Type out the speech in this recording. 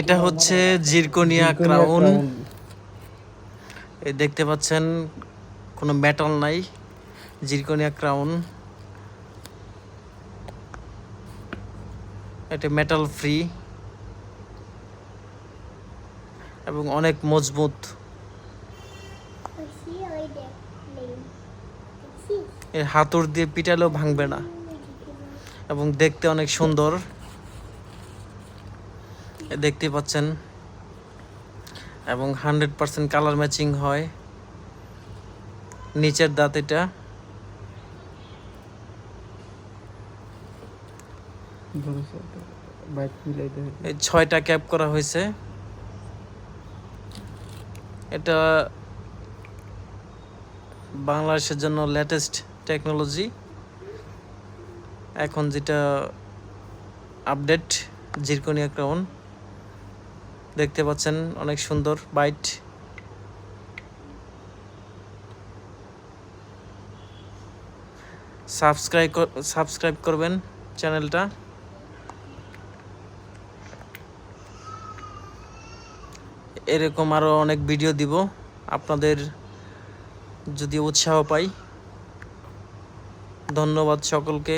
এটা হচ্ছে zirconia crown. এই দেখতে পাচ্ছেন কোনো মেটাল নাই, জিরকোনিয়া ক্রাউন। এটা মেটাল ফ্রি এবং অনেক মজবুত। এর হাতুড় দিয়ে পিটালেও ভাঙবে না এবং দেখতে অনেক সুন্দর। দেখতে পাচ্ছেন এবং 100% কালার ম্যাচিং হয়। নিচের দাঁত এটা। এই 6টা ক্যাপ করা হয়েছে। এটা বাংলাদেশের জন্য লেটেস্ট টেকনোলজি। এখন যেটা আপডেট জিরকোনিয়া ক্রাউন দেখতে পাচ্ছেন, অনেক সুন্দর বাইট। সাবস্ক্রাইব করবেন চ্যানেলটা। এরকম আরও অনেক ভিডিও দিব আপনাদের যদি উৎসাহ পাই। ধন্যবাদ সকলকে।